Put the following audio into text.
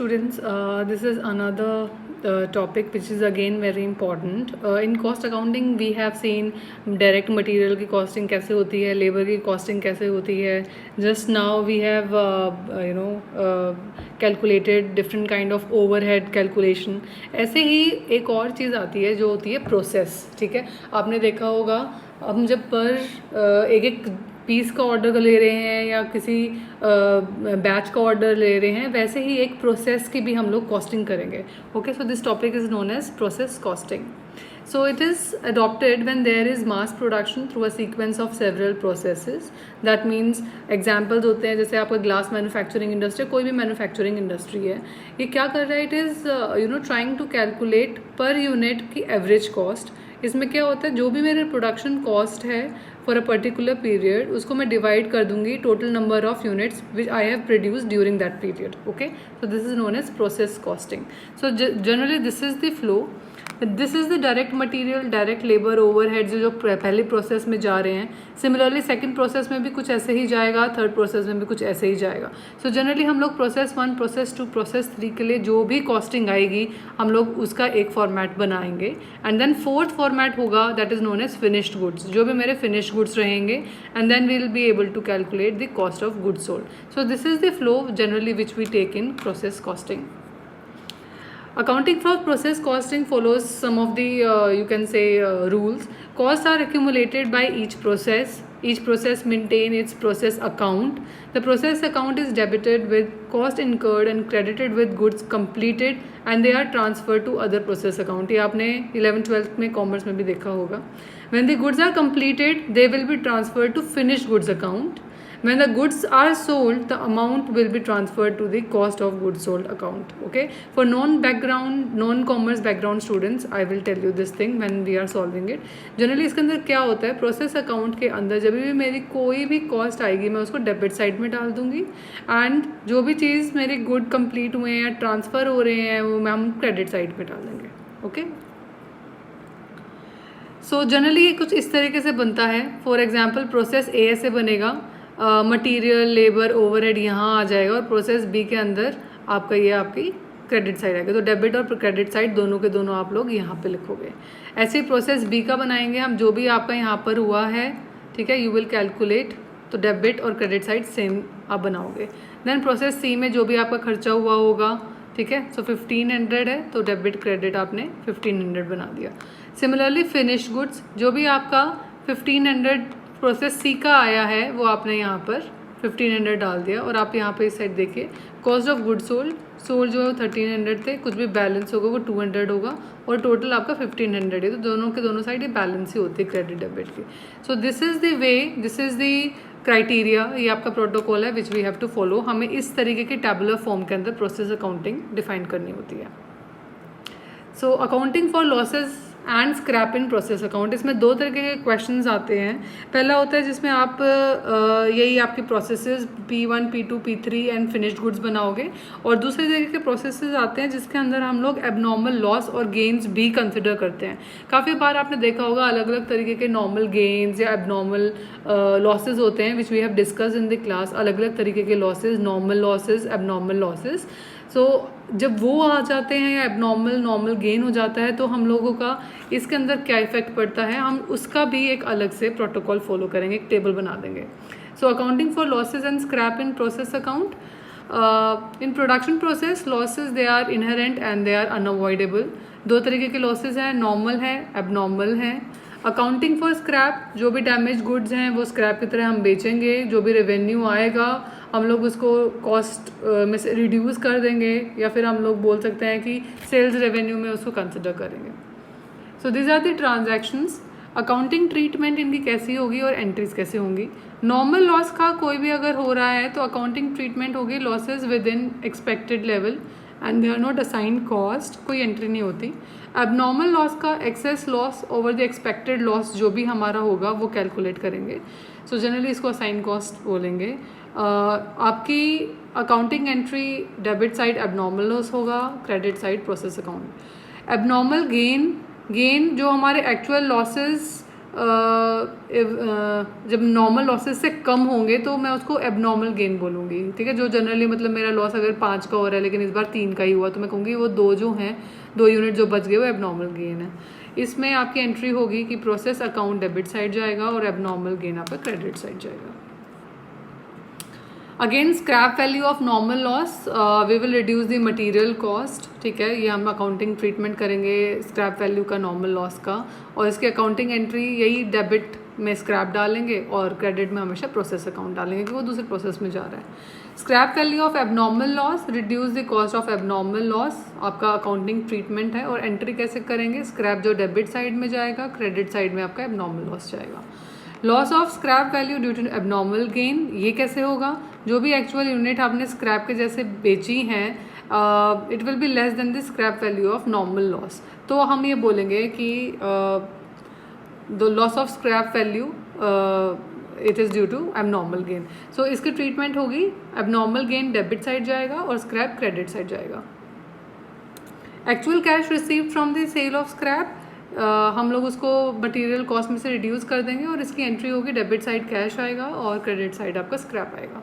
Students, this is another topic which is again very important. In cost accounting we have seen direct material की costing कैसे होती है, labor की costing कैसे होती है. Just now we have calculated different kind of overhead calculation. ऐसे ही एक और चीज़ आती है जो होती है process. ठीक है, आपने देखा होगा हम जब पर एक एक पीस का ऑर्डर ले रहे हैं या किसी बैच का ऑर्डर ले रहे हैं, वैसे ही एक प्रोसेस की भी हम लोग कॉस्टिंग करेंगे. Okay, so this topic is known as process costing. So it is adopted when there is mass production through a sequence of several processes. That means examples होते हैं जैसे आपका ग्लास मैन्युफैक्चरिंग इंडस्ट्री, कोई भी manufacturing industry है, ये क्या कर रहा है, it is trying to calculate per unit की एवरेज कॉस्ट. इसमें क्या होता है, जो भी मेरे प्रोडक्शन कॉस्ट है फॉर अ पर्टिकुलर पीरियड, उसको मैं डिवाइड कर दूंगी total number of units which I have produced during that period. Okay, so this is known as process costing. So generally this is the flow. This is the direct material, direct labour, overhead जो पहले process में जा रहे हैं. Similarly second process में भी कुछ ऐसे ही जाएगा, थर्ड प्रोसेस में भी कुछ ऐसे ही जाएगा. सो जनरली हम लोग प्रोसेस 1, प्रोसेस 2, प्रोसेस 3 के लिए जो भी कॉस्टिंग आएगी हम लोग उसका एक फॉर्मेट बनाएंगे. एंड देन फोर्थ फॉर्मेट होगा that is known as finished goods, जो भी मेरे फिनिश्ड गुड्स रहेंगे. And then we will be able to calculate the cost of goods sold. So this is the flow generally which we take in process costing. Accounting for process costing follows some of the you can say rules. Costs are accumulated by each process. Each process maintain its process account. The process account is debited with cost incurred and credited with goods completed and they are transferred to other process account. ये आपने 11th-12th में commerce में भी देखा होगा. When the goods are completed, they will be transferred to finished goods account. When the goods are sold, the amount will be transferred to the cost of goods sold account. Okay, for non-commerce background students, I will tell you this thing when we are solving it. Generally इसके अंदर क्या होता है, process account के अंदर जब भी मेरी कोई भी कॉस्ट आएगी मैं उसको डेबिट साइड में डाल दूंगी. एंड जो भी चीज़ मेरे गुड कंप्लीट हुए हैं या ट्रांसफ़र हो रहे हैं वो हम क्रेडिट साइड पे डाल देंगे. ओके, सो जनरली ये कुछ इस तरीके से बनता है. फॉर एग्जाम्पल प्रोसेस ए ऐसे बनेगा, मटेरियल, लेबर, ओवरहेड यहाँ आ जाएगा और प्रोसेस बी के अंदर आपका ये आपकी क्रेडिट साइड आएगा. तो डेबिट और क्रेडिट साइड दोनों के दोनों आप लोग यहाँ पे लिखोगे. ऐसे ही प्रोसेस बी का बनाएंगे हम, जो भी आपका यहाँ पर हुआ है, ठीक है, यू विल कैलकुलेट. तो डेबिट और क्रेडिट साइड सेम आप बनाओगे. देन प्रोसेस सी में जो भी आपका खर्चा हुआ होगा, ठीक है, सो 1500 है तो डेबिट क्रेडिट आपने 1500 बना दिया. सिमिलरली फिनिश्ड गुड्स, जो भी आपका 1500 प्रोसेस सी का आया है वो आपने यहाँ पर 1500 डाल दिया. और आप यहाँ पे इस साइड देखिए कॉस्ट ऑफ गुड सोल्ड जो है 1300 थे, कुछ भी बैलेंस होगा वो 200 होगा और टोटल आपका 1500 है. तो दोनों के दोनों साइड ये बैलेंस ही होती है क्रेडिट डेबिट की. So this is the way, this is the criteria, ये आपका प्रोटोकॉल है which we have to follow. हमें इस तरीके के टैबुलर फॉर्म के अंदर प्रोसेस अकाउंटिंग डिफाइन करनी होती है. सो accounting for losses and scrap in process account, इसमें दो तरीके के क्वेश्चंस आते हैं. पहला होता है जिसमें आप यही आपकी processes P1, P2, P3 and finished goods बनाओगे. और दूसरे तरीके के प्रोसेसेस आते हैं जिसके अंदर हम लोग एबनॉर्मल लॉस और गेन्स भी कंसिडर करते हैं. काफ़ी बार आपने देखा होगा अलग अलग तरीके के नॉर्मल गेन्स या एबनॉर्मल लॉसेज होते हैं which we have discuss in the class. अलग अलग तरीके के losses, normal losses, abnormal losses. So जब वो आ जाते हैं या एबनॉर्मल नॉर्मल गेन हो जाता है तो हम लोगों का इसके अंदर क्या इफेक्ट पड़ता है, हम उसका भी एक अलग से प्रोटोकॉल फॉलो करेंगे, एक टेबल बना देंगे. So accounting for losses and scrap in process account. In production process losses they are inherent and they are unavoidable. दो तरीके के लॉसेज हैं, नॉर्मल है, एबनॉर्मल है. अकाउंटिंग फॉर स्क्रैप, जो भी डैमेज गुड्स हैं वो स्क्रैप की तरह हम बेचेंगे. जो भी रेवेन्यू आएगा हम लोग उसको कॉस्ट में से रिड्यूस कर देंगे या फिर हम लोग बोल सकते हैं कि सेल्स रेवेन्यू में उसको कंसिडर करेंगे. So this are the transactions. Accounting treatment इनकी कैसी होगी और एंट्रीज कैसे होंगी. नॉर्मल लॉस का कोई भी अगर हो रहा है तो अकाउंटिंग ट्रीटमेंट होगी losses with in expected level and they are not assigned cost, कोई एंट्री नहीं होती. एबनॉर्मल लॉस का excess loss over the expected loss जो भी हमारा होगा वो कैलकुलेट करेंगे. सो जनरली इसको असाइन कॉस्ट बोलेंगे. आपकी accounting entry debit side abnormal loss होगा, credit side process account. Abnormal gain जो हमारे एक्चुअल लॉसेस जब नॉर्मल लॉसेस से कम होंगे तो मैं उसको एबनॉर्मल गेन बोलूँगी, ठीक है। जो जनरली मतलब मेरा लॉस अगर 5 का हो रहा है लेकिन इस बार 3 का ही हुआ तो मैं कहूँगी वो 2 जो हैं 2 यूनिट जो बच गए वो एबनॉर्मल गेन है। इसमें आपकी एंट्री होगी कि प्रोसेस अकाउंट डेबिट साइड जाएगा और एबनॉर्मल गेन आपका क्रेडिट साइड जाएगा। Again scrap value of normal loss, we will reduce the material cost, ठीक है। ये हम अकाउंटिंग ट्रीटमेंट करेंगे स्क्रैप वैल्यू का नॉर्मल लॉस का, और इसकी अकाउंटिंग एंट्री यही डेबिट में स्क्रैप डालेंगे और क्रेडिट में हमेशा प्रोसेस अकाउंट डालेंगे कि वो दूसरे प्रोसेस में जा रहा है। Scrap value of abnormal loss, reduce the cost of abnormal loss, आपका अकाउंटिंग ट्रीटमेंट है। और एंट्री कैसे करेंगे, स्क्रैप जो डेबिट साइड में जाएगा, क्रेडिट साइड में आपका एबनॉर्मल लॉस जाएगा। Loss of scrap value due to abnormal gain, ये कैसे होगा, जो भी एक्चुअल यूनिट आपने स्क्रैप के जैसे बेची हैं it will be less than the scrap value of normal loss. तो हम ये बोलेंगे कि the loss of scrap value it is due to abnormal gain. So इसकी ट्रीटमेंट होगी एबनॉर्मल गेन डेबिट साइड जाएगा और स्क्रैप क्रेडिट साइड जाएगा। Actual cash received from the sale of scrap, हम लोग उसको मटेरियल कॉस्ट में से रिड्यूस कर देंगे और इसकी एंट्री होगी डेबिट साइड कैश आएगा और क्रेडिट साइड आपका स्क्रैप आएगा।